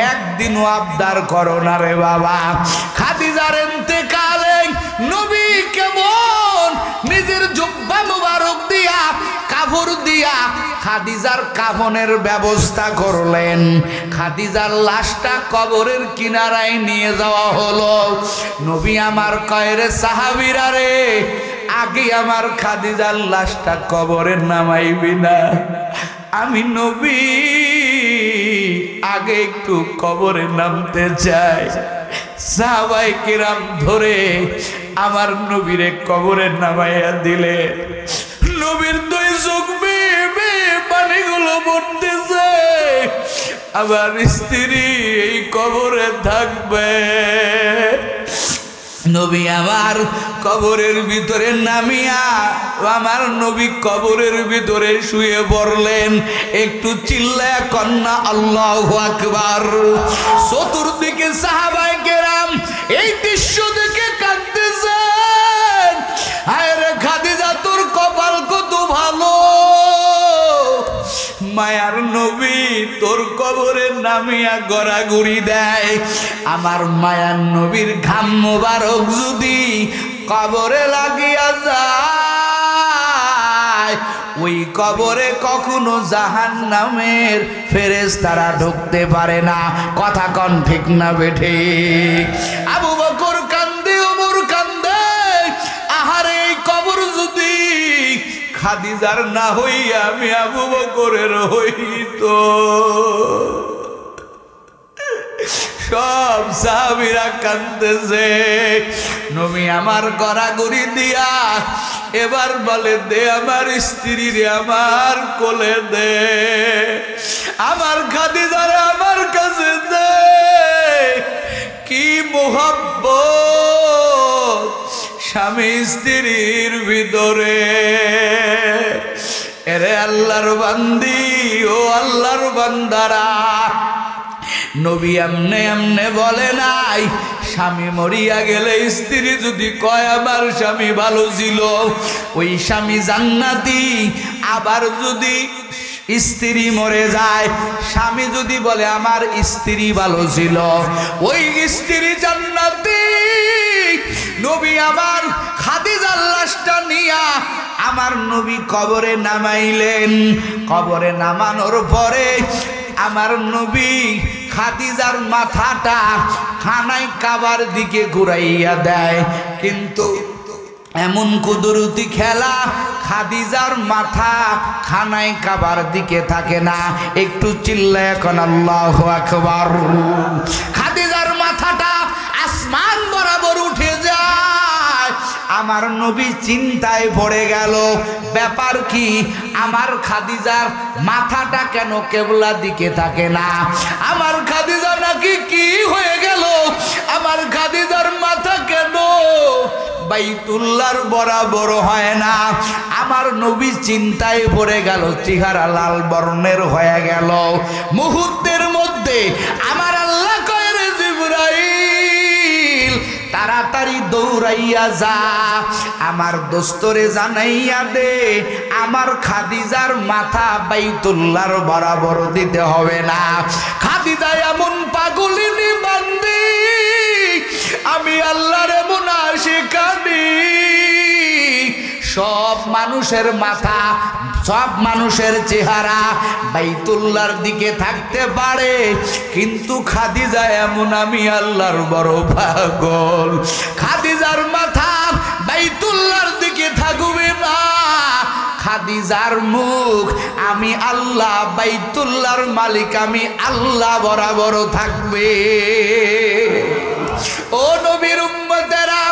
একদিনও আবদার করো না রে বাবা। খাদিজার ইন্তেকালে নবী কেমন নিজের জুব্বা মুবারক দিয়া, কাপড় দিয়া খাদিজার কাফনের ব্যবস্থা করলেন। খাদিজার লাশটা কবরের কিনারায় নিয়ে যাওয়া হলো। নবী আমার কয় রে সাহাবীরা রে, আগে আমার খাদিজার লাশটা কবরে নামাইবি না, আমি নবী আগে একটু কবরে নামতে চাই। সাহাবায়ে কেরাম ধরে আমার নবীরে কবরে নামাইয়া দিলে। নবীর 2 চোখ বেয়ে পানিগুলো পড়তেছে। আমার স্ত্রী এই কবরে থাকবে। নবী আমার কবরের ভিতরে নামিয়া আমার নবী কবরের ভিতরে শুয়ে পড়লেন। একটু চিল্লায়া কন্যা আল্লাহু আকবার। চতুর্দিকে সাহাবায়ে কেরাম এই দৃশ্য দেখে কাঁদতেছেন। হায় রে খাদিজা, তোর কপাল কত ভালো, মায়ার নবী তোর কবরে নামিয়া গড়াগড়ি দেয়। আমার মায়ার নবীর ঘাম মোবারক যদি কবরে লাগিয়া যায়, ওই কবরে কখনো জাহান্নামের ফেরেশতারা ঢুকতে পারে না। কথা কন ঠিক না বেঠে? আবু বকর কান্দে, ওমর কান্দে, আহারে এই কবর যদি খাদিজার না হইয়া আমি আবু বকরের হইতো। সব সাহাবীরা কাঁদতেছে। নবী আমার গড়াগড়ি দিয়া এবার বলে, দে আমার স্ত্রী রে আমার কোলে দে, আমার খাদিজারে আমার কাছে দে। কি মোহাব্বত স্বামী স্ত্রীর ভিতরে। এরে আল্লাহর বান্দি, ও আল্লাহর বান্দারা, নবী এমনে এমনে বলে নাই স্বামী মরিয়া গেলে স্ত্রী যদি কয় আমার স্বামী ভালো ছিল, ওই স্বামী জান্নাতি। আবার যদি স্ত্রী মরে যায়, স্বামী যদি বলে আমার স্ত্রী ভালো ছিল, ওই স্ত্রী জান্নাতি। নবী আমার খাদিজার লাশটা নিয়া আমার নবী কবরে নামাইলেন। কবরে নামানোর পরে আমার নবী খাদিজার মাথাটা খানায় কাবার দিকে ঘুরাইয়া দেয়, কিন্তু এমন কুদরতি খেলা, খাদিজার মাথা খানায় কাবার দিকে থাকে না। একটু চিল্লায় এখন আল্লাহু আকবার। খাদিজার মাথাটা আসমান বরাবর উঠে যায়। আমার নবী চিন্তায় পড়ে গেল, ব্যাপার কি? আমার খাদিজার মাথাটা কেন কেবলা দিকে থাকে না? আমার খাদিজা নাকি কি হয়ে গেল? আমার খাদিজার মাথা কেন বাইতুল্লাহর বরাবর হয় না? আমার নবী চিন্তায় পড়ে গেল, চেহারা লাল বর্ণের হয়ে গেল। মুহূর্তের মধ্যে আমার আল্লাহ কয়, রে জিবরাইল তাড়াতাড়ি দৌড়াইয়া যা, আমার দোস্তরে জানাইয়া দে আমার খাদিজার মাথা বাইতুল্লাহর বরাবর দিতে হবে না। খাদিজা এমন পাগলিনী বান্দি, আমি আল্লাহর এমন আশিকানি। সব মানুষের মাথা, সব মানুষের চেহারা বাইতুল্লাহর দিকে থাকতে পারে, কিন্তু খাদিজা এমন, আমি আল্লাহর বড় পাগল। খাদিজার মাথা বাইতুল্লাহর দিকে থাকবে না, খাদিজার মুখ আমি আল্লাহ, বাইতুল্লাহর মালিক আমি আল্লাহ বরাবর থাকবে। ও নবীর উম্মতেরা,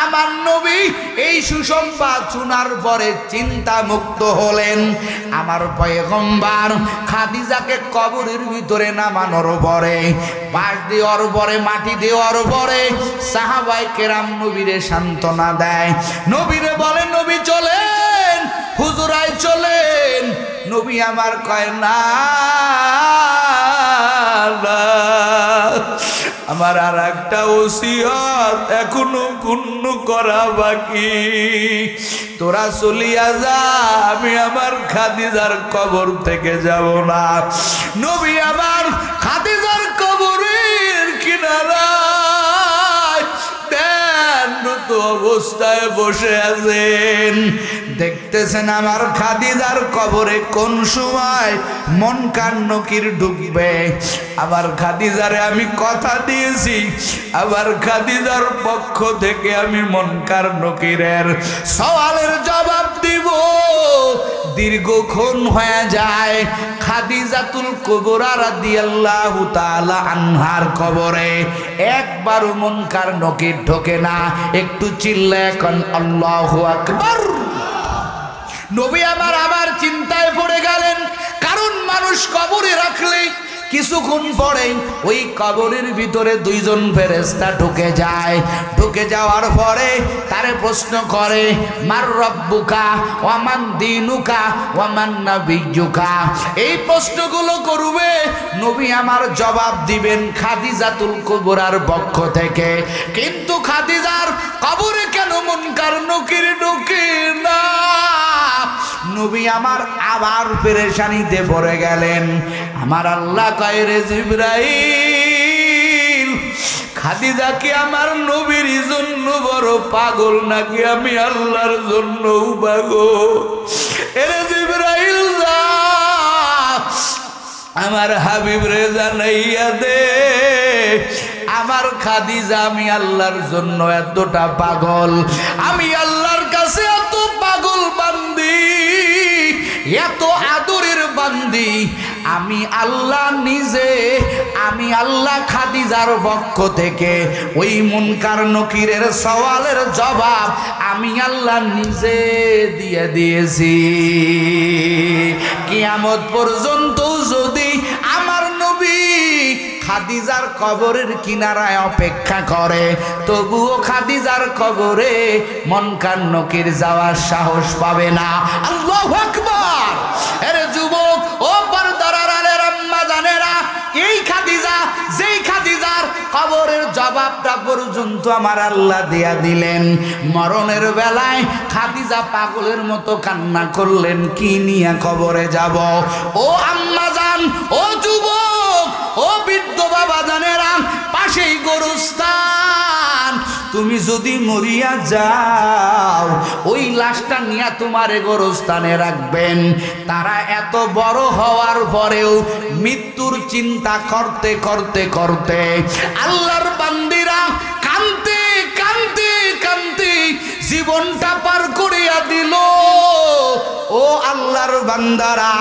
আমার নবী এই সুসংবাদ শোনার পরে চিন্তা মুক্ত হলেন। আমার পয়গম্বর খাদিজাকে কবরের ভিতরে নামানোর পরে, বাঁশ দেওয়ার পরে, মাটি দেওয়ার পরে সাহাবায়ে কেরাম নবীরে সান্ত্বনা দেয়। নবীরে বলেন, নবী চলেন, হুজুরাই চলেন। নবী আমার কয় না, আমার আর একটা ওসিয়ত এখনো পূর্ণ করা বাকি। তোরা চলিয়া যা, আমি আমার খাদিজার কবর থেকে যাব না। নবী আমার খাদিজার কবরের কিনারায় ধ্যানরত অবস্থায় বসে আছেন। দেখতেছেন আমার খাদিজার কবরে কোন সময় মুনকার নকির ঢুকবে। আমার খাদিজারে আমি কথা দিয়েছি, আমার খাদিজার পক্ষ থেকে আমি মুনকার নকিরের সওয়ালের জবাব দিব। দীর্ঘক্ষণ হয়ে যায়, খাদিজাতুল কুবরা রাদিয়াল্লাহু তাআলা আনহার কবরে একবারও মুনকার নকির ঢোকে না। একটু চিল্লায় এখন আল্লাহু আকবার। নবী আমার আবার চিন্তায় পড়ে গেলেন, কারণ মানুষ কবরে রাখলে কিছুক্ষণ পরে ওই কবরের ভিতরে দুইজন ফেরেশতা ঢুকে যায়। ঢুকে যাওয়ার পরে তারে প্রশ্ন করে, মার রব্বুকা ওয়া মান দীনুকা ওয়া মান নাবিয়্যুকা। এই প্রশ্নগুলো করবে, নবী আমার জবাব দিবেন খাদিজাতুল কুবরার পক্ষ থেকে। কিন্তু খাদিজার কবরে কেন মুনকার নকির ঢোকে না? নবী আমার আবার পেরেশানিতে পড়ে গেলেন। আমার আল্লাহ কয়, রে জিবরাইল খাদিজা কি আমার নবীর জন্য বড় পাগল নাকি আমি আল্লাহর জন্য পাগল? এরে জিবরাইল যা, আমার হাবিব রে জানাইয়া দে আমার খাদিজা আমি আল্লাহর জন্য এতটা পাগল, আমি আল্লাহর কাছে এত পাগল বান্দি, এত আদরের বান্দি, আমি আল্লাহ নিজে, আমি আল্লাহ খাদিজার পক্ষ থেকে ওই মুনকার নকিরের সওয়ালের জবাব আমি আল্লাহ নিজে দিয়ে দিয়েছি। কিয়ামত পর্যন্ত যদি আমার নবী খাদিজার কবরের কিনারায় অপেক্ষা করে, তবুও খাদিজার কবরে মুনকার নকির যাওয়ার সাহস পাবে না। আল্লাহু আকবার। আরে যুবক ও পর্দার আড়ালের আম্মা জানেরা, এই খাদিজা যেই খাদিজার কবরের জবাবটা পর্যন্ত আমার আল্লাহ দিয়া দিলেন। মরণের বেলায় খাদিজা পাগলের মতো কান্না করলেন, কি নিয়ে কবরে যাব? ও আম্মা জান, ও যুবক, ও বৃদ্ধ বাবা জানেরা, পাশেই গোরস্থান, তুমি যদি মরিয়া যাও ওই লাশটা নিয়ে তোমার গোরস্থানে রাখবেন। তারা এত বড় হওয়ার পরেও মৃত্যুর চিন্তা করতে করতে করতে আল্লাহর বান্দিরা কাঁদতে কাঁদতে কাঁদতে জীবনটা পার করিয়া দিল। ও আল্লাহর বান্দারা,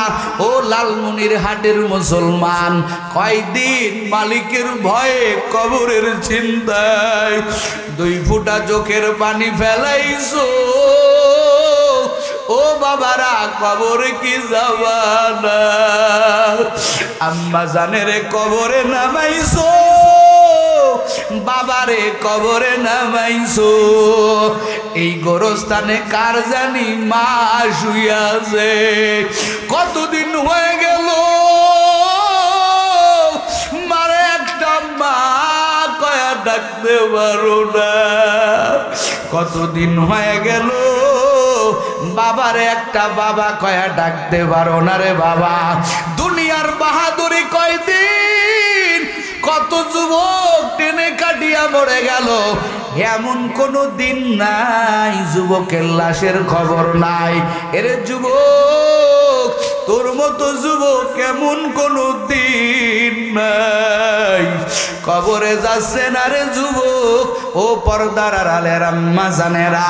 ও লালমনিরহাটের মুসলমান, কয়দিন মালিকের ভয়ে কবরের চিন্তায় 2 ফোঁটা চোখের পানি ফেলাইছো? ও বাবারা, কবরে কি যাবা না? আম্মা জানের কবরে নামাইছো, বাবারে কবরে নামাইছো। এই গোরস্থানে কার জানি মা শুইয়াছে, কতদিন হয়ে গেল মারে একটা মা কয়া ডাকতে পারো না। কতদিন হয়ে গেল বাবারে একটা বাবা কয়া ডাকতে পারো না রে বাবা। দুনিয়ার বাহাদুরি কয়দিন, কত যুবক টেনে কাটিয়া মরে গেল, এমন কোনো দিন নাই যুবকের লাশের খবর নাই। এরে যুবক, তোর মতো যুবক এমন কোনো দিন নাই। কবরে যাচ্ছে না রে যুবক। ও পর্দার আড়ালের আম্মা জানেরা,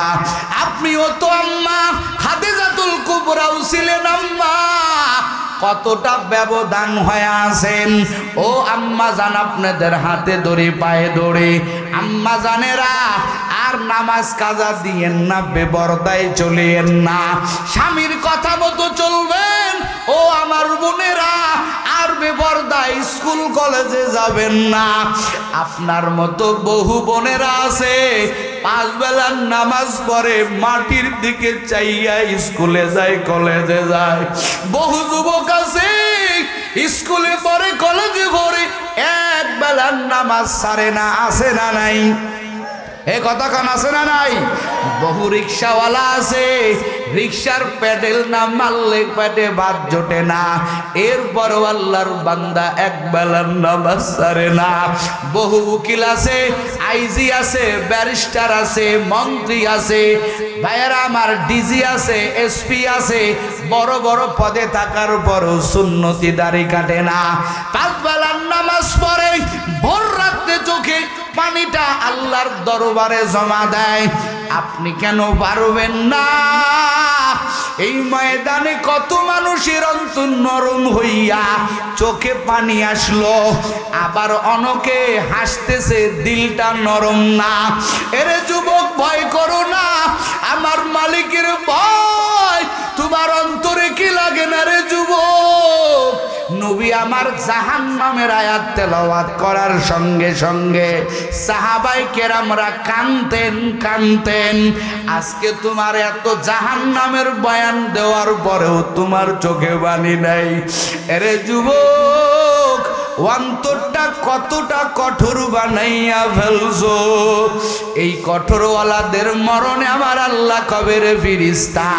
আপনিও তো আম্মা খাদিজাতুল কুবরাও ছিলেন আম্মা, কতটা ব্যবধান হয়ে আছেন। ও আম্মা জান, আপনাদের হাতে ধরে পায়ে ধরে আম্মা জানেরা আর নামাজ কাজা দিয়েন না, বেপরদায় চলেন না, স্বামীর কথা মতো চলবেন। ও আমার বোনেরা, আর বেপরদায় স্কুল কলেজে যাবেন না। আপনার মতো বহু বোনেরা আছে 5 বেলার নামাজ পড়ে মাটির দিকে চাইয়া স্কুলে যায়, কলেজে যায়। বহু যুবক আছে স্কুলে পড়ে, কলেজে পড়ে, 1 বেলার নামাজ ছাড়ে না। আছে না নাই? এ কথা কান আছে না নাই? বহু রিক্সাওয়ালা আছে, রিক্সার প্যাডেল না মারলে পেটে ভাত জোটে না, এরপরও আল্লাহর বান্দা 1 বেলার নামাজ ছাড়ে না। বহু উকিল আছে, আইজি আছে, ব্যারিস্টার আছে, মন্ত্রী আছে, ভাইয়েরা আমার, ডিজি আছে, এসপি আছে, বড় বড় পদে থাকার পরও সুন্নতি দাড়ি কাটে না। 5 বেলার নামাজ পড়ে, ভোর রাতে চোখে পানিটা আল্লাহর দরবারে জমা দেয়। আপনি কেন পারবেন না? এই ময়দানে কত মানুষের অন্তর নরম হইয়া চোখে পানি আসলো, আবার অনেকে হাসতেছে, দিলটা নরম না। এরে যুবক, ভয় করো না, আমার মালিকের ভয় তোমার অন্তরে কি লাগে না রে যুবক? নবী আমার জাহান্নামের আয়াত তেলাওয়াত করার সঙ্গে সঙ্গে সাহাবায়ে কেরামরা কাঁদতেন কাঁদতেন। আজকে তোমার এত জাহান্নামের বয়ান দেওয়ার পরেও তোমার চোখে পানি নাই। এরে যুবক, অন্তরটা কতটা কঠোর বানাইয়া ফেলছো। এই কঠোরওয়ালাদের মরণে আমার আল্লাহ কবের ফিরিস্তা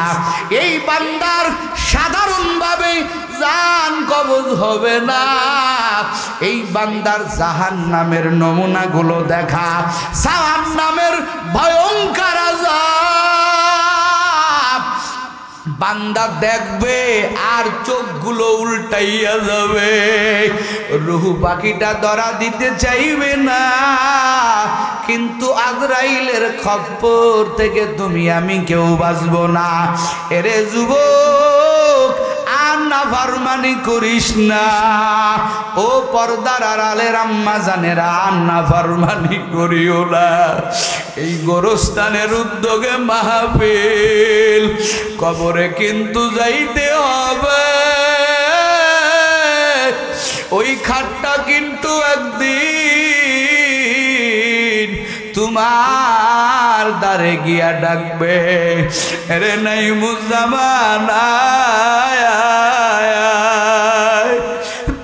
এই বান্দার সাধারণভাবে জান কবজ হবে না। এই বান্দার জাহান্নামের নমুনাগুলো দেখা, জাহান্নামের ভয়ঙ্কর আযাব বান্দা দেখবে আর চোখগুলো উল্টাইয়া যাবে, রূহ পাখিটা ধরা দিতে চাইবে না। কিন্তু আজরাইলের খপ্পর থেকে তুমি আমি কেউ বাঁচবো না। এরে যুবক, আর নাফরমানি করিস না। ও পর্দার আড়ালের আম্মা জানেরা, আর নাফরমানি করিও না। এই গোরস্থানের উদ্যোগে মাহফিল, কবরে কিন্তু যাইতে হবে। ওই খাটটা কিন্তু একদিন তোমার দ্বারে গিয়া ডাকবে, রে নাই মুজামান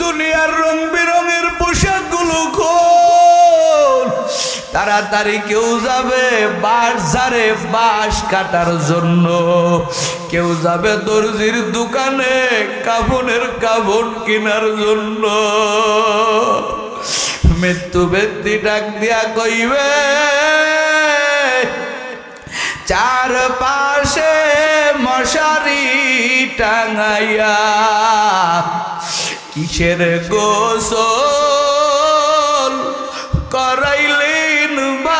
দুনিয়ার রং বেরঙের পোশাকগুলো খোল, তাড়াতাড়ি কেউ যাবে বাঁশ ঝাড়ে বাঁশ কাটার জন্য, কেউ যাবে দর্জির দোকানে কাফনের কাফন কেনার জন্য। মৃত্যু ব্যক্তি ডাক দিয়া কইবে, চারপাশে মশারি টাঙাইয়া কিসের গোসল করাইলেন ভাই,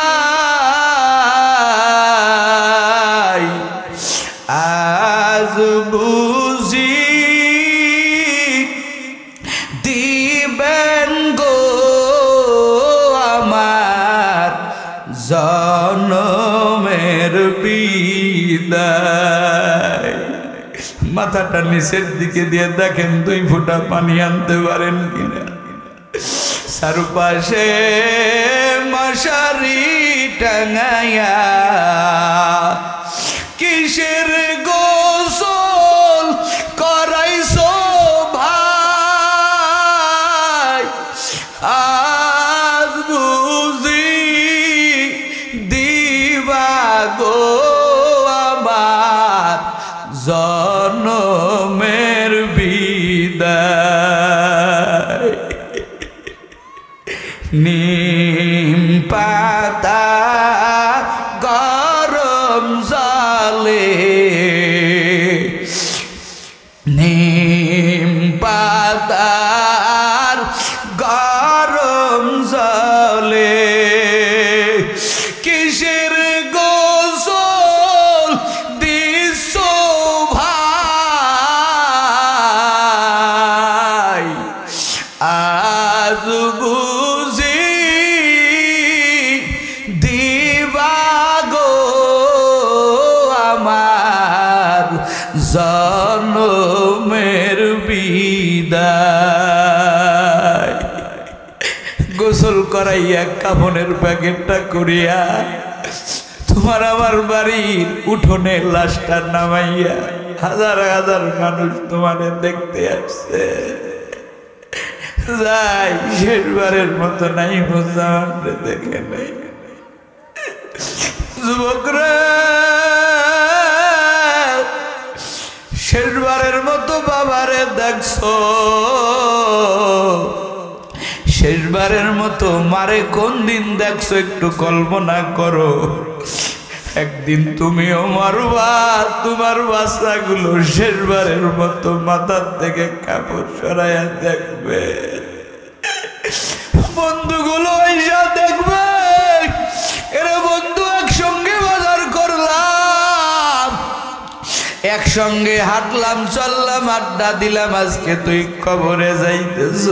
আজ বুঝি দিবেন গো আমার জনমের বিদায়। মাথাটা নিচের দিকে দিয়ে দেখেন 2 ফোঁটা পানি আনতে পারেন কিনা। চারপাশে মশারি টাঙাইয়া কিসের গোসল করাইছো ভাই, আজ বুঝি দিবা গো আমার জনমের বিদায়। নিম পাতা গরম জলে, নিম পাতার গরম জলে কিসের গোসল দিছ ভাই, আজ বুঝি দিবা গো আমার জনমের বিদায়। গোসল করাইয়া কাফনের প্যাকেটটা করিয়া তোমার আমার বাড়ির উঠোনে লাশটা নামাইয়া হাজার হাজার মানুষ তোমাদের দেখতে আসছে। যাই শেষবারের মতো নাই মুজামানরে দেখে নাই। যুবকরা শেষবারের মতো বাবারে দেখছো, শেষবারের মতো মারে কোন দিন দেখছো একটু কল্পনা করো। একদিন তুমিও মারবা, তোমার বাচ্চাগুলো শেষবারের মতো মাথার থেকে কাপড় সরাইয়া দেখবে, বন্ধুগুলো এসে দেখবে এরে বন্ধু একসঙ্গে বাজার করলাম, একসঙ্গে হাঁটলাম চললাম আড্ডা দিলাম, আজকে তুই কবরে যাইতেছ।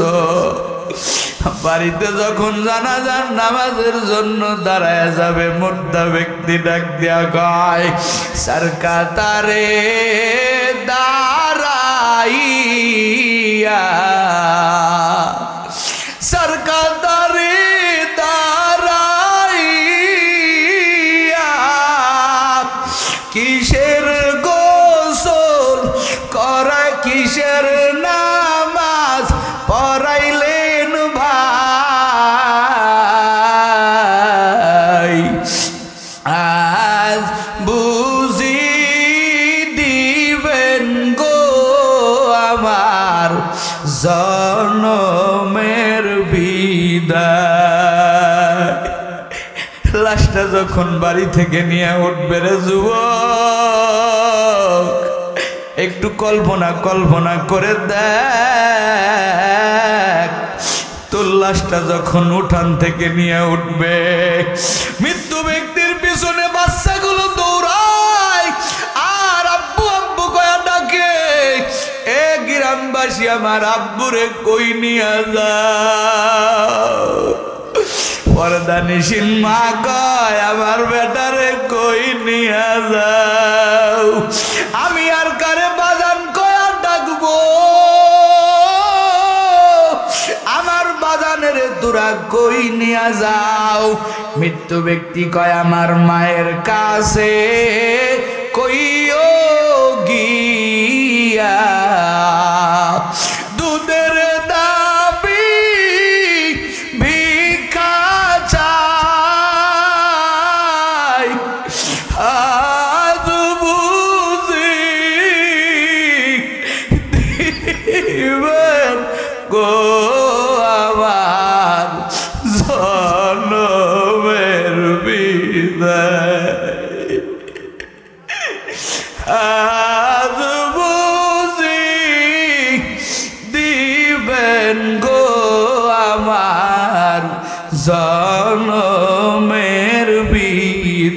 বাড়িতে যখন জানাজার নামাজের জন্য দাঁড়ায় যাবে মুর্দা ব্যক্তি ডাক দিয়া কয়, সরকাতারে দাঁড়াইয়া, সরকাতারে দাঁড়াইয়া কিসের গোসল করা কিসের নামাজ পড়াইলেন ভাই, আজ বুঝি দিবেন গো আমার জনমের বিদায়। লাশটা যখন বাড়ি থেকে নিয়ে উঠবে রে যুবক, একটু কল্পনা করে দেখ, তোর লাশটা যখন উঠান থেকে নিয়ে উঠবে, মৃত্যু ব্যক্তির পিছনে বাচ্চাগুলো দৌড়ায় আর আব্বু আব্বু কয়া ডাকে, এ গ্রামবাসী আমার আব্বুরে কই নিয়ে যাও। পর্দানিশীল মা কয় আমার বেটারে কই নিয়ে যাও। আমি আর কারে বাজান কয়া ডাকবো, আমার বাজানের তোরা কই নিয়ে যাও। মৃত্যু ব্যক্তি কয় আমার মায়ের কাছে কইও গিয়া, দুধের দাবি ভিক্ষা চাই।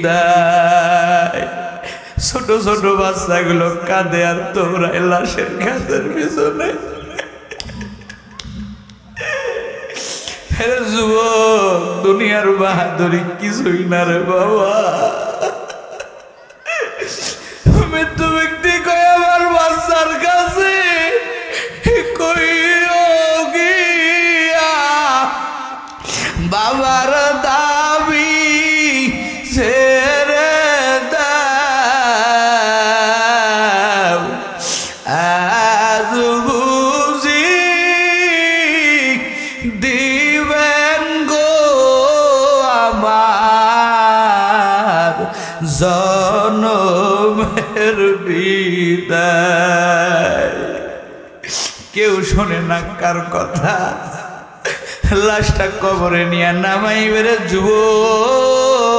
বিদায়। ছোট ছোট বাচ্চাগুলো কাঁদে আর তোমরাই লাশের কাঁধের পিছনে। যুবক, দুনিয়ার বাহাদুরি কিছুই না রে বাবা। মৃত্যু ব্যক্তি কই আমার বাচ্চার কাছে, কইও গিয়া বাবার দাবি ছেড়ে দাও। আজ বুঝি দিবেন গো আমার জনমের বিদায়। কেউ শোনে না কার কথা। লাশটা কবরে নিয়ে নামাই বেড়ে যুবক,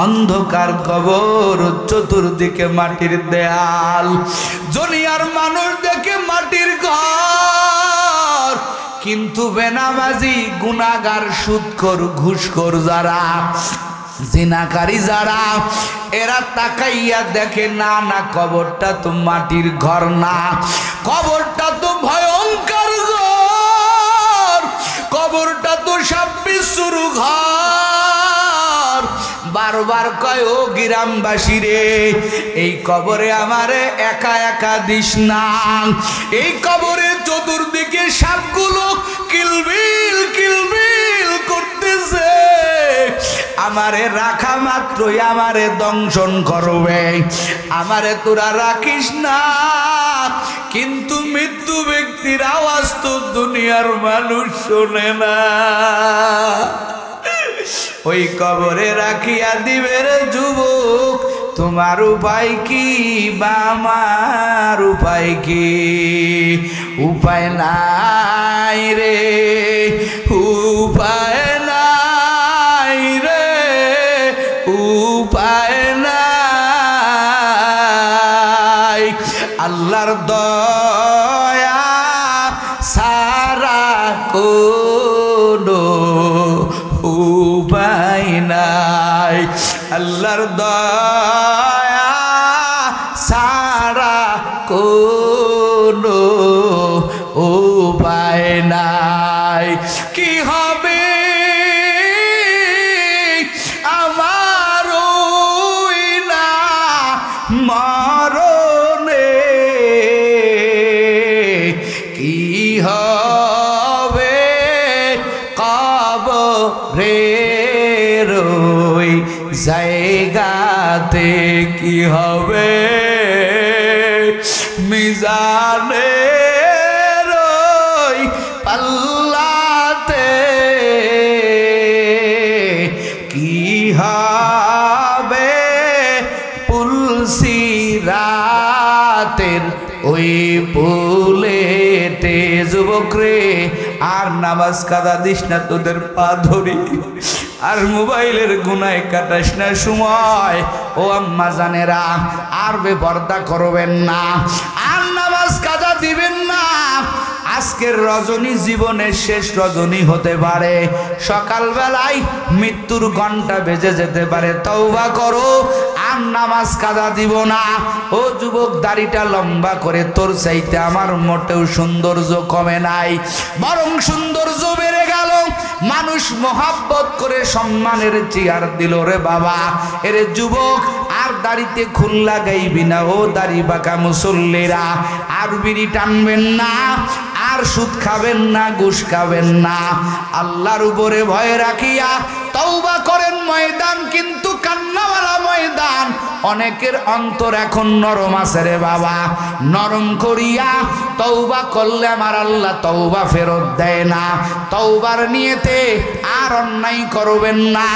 অন্ধকার কবর, চতুর্দিকে মাটির দেয়াল, দুনিয়ার মানুষ দেখে মাটির ঘর, কিন্তু বেনামাজি, গুনাহগার, সুদখোর, ঘুষখোর যারা, জিনাকারী যারা, এরা তাকাইয়া দেখে না না কবরটা তো মাটির ঘর না, কবরটা তো ভয়ঙ্কর ঘর, কবরটা তো সাপ বিচ্ছুর ঘর। বারবার কয় ও গ্রামবাসী রে, এই কবরে আমারে একা একা দিস না। এই কবরে চতুর্দিকে সাপগুলো কিলবিল কিলবিল করতেছে, আমারে রাখা মাত্রই আমারে দংশন করবে, আমারে তোরা রাখিস না। কিন্তু মৃত্যু ব্যক্তির আওয়াজ তো দুনিয়ার মানুষ শোনে না। ওই কবরে রাখিয়া দিবে রে যুবক, তোমার উপায় কি বা আমার উপায় কি? উপায় নাই রে, উপায় নাই রে, উপায় নাই। আল্লাহর দয়া সারা কোনো উপায় নাই, আল্লাহর দয়া সারা কোনো উপায় নাই। কি হবে আমার না মরণে, কি হবে কবরের ওই জায়গাতে, কি হবে মিজানের ওই পাল্লাতে, কি হবে পুলসিরাতের ওই পুলেতে। যুবক রে, আর নামাজ কাদা দিস না, তোদের পা ধরি, আর মোবাইলের গুনায় কাটাস না সময়। ও আম্মা জানেরা, আর বেপরদা করবেন না, আর নামাজ কাদা দিবেন না। আজকের রজনী জীবনের শেষ রজনী হতে পারে, সকালবেলায় মৃত্যুর ঘন্টা বেজে যেতে পারে। তওবা করো, আর নামাজ কাদা দিব না। ও যুবক, দাড়িটা লম্বা করে তোর চাইতে আমার মোটেও সৌন্দর্য কমে নাই, বরং সৌন্দর্য বেড়ে গেল। মানুষ মোহাব্বত করে সম্মানের চেয়ার দিল রে বাবা। এরে যুবক, আর দাড়িতে খুল লাগাইবি না। ও দাড়ি বাঁকা মুসল্লিরা, আর বিড়ি টানবেন না, আর সুদ খাবেন না, ঘুষ খাবেন না। আল্লাহর উপরে ভয় রাখিয়া তওবা করেন। ময়দান কিন্তু কান্নাওয়ালা ময়দান। অনেকের অন্তর এখন নরম আছে রে বাবা, নরম করিয়া তওবা করলে আমার আল্লাহ তওবা ফেরত দেয় না। তওবার নিয়তে আর অন্যায় করবেন না,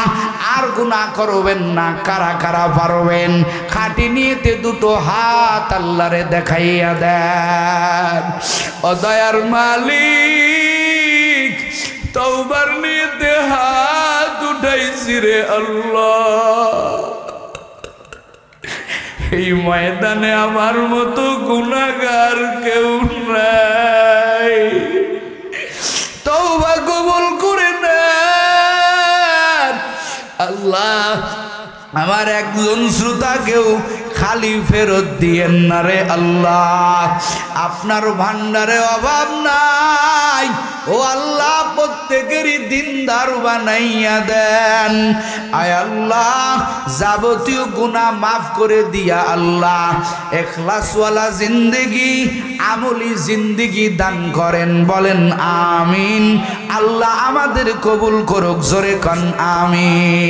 আর গুনাহ করবেন না। কারা কারা পারবেন? খাঁটি নিয়তে দুটো হাত আল্লাহরে দেখাইয়া দেন। ও দয়ার মালিক, তওবার নিয়তে হাত উঠাইছি রে আল্লাহ। এই ময়দানে আমার মতো গুনাহগার কেউ নাই, তওবা কবুল করে নেন আল্লাহ। আমার একজন শ্রোতাকেও খালি ফেরত দিয়েন না রে আল্লাহ। আপনার ভান্ডারে অভাব নাই, ও আল্লাহ প্রত্যেকেরই দিনদার বানাইয়া দেন। আয় আল্লাহ যাবতীয় গুনাহ মাফ করে দিয়া আল্লাহ ইখলাসওয়ালা জিন্দেগি, আমলি জিন্দেগি দান করেন, বলেন আমিন। আল্লাহ আমাদের কবুল করুক, জোরে কান আমিন।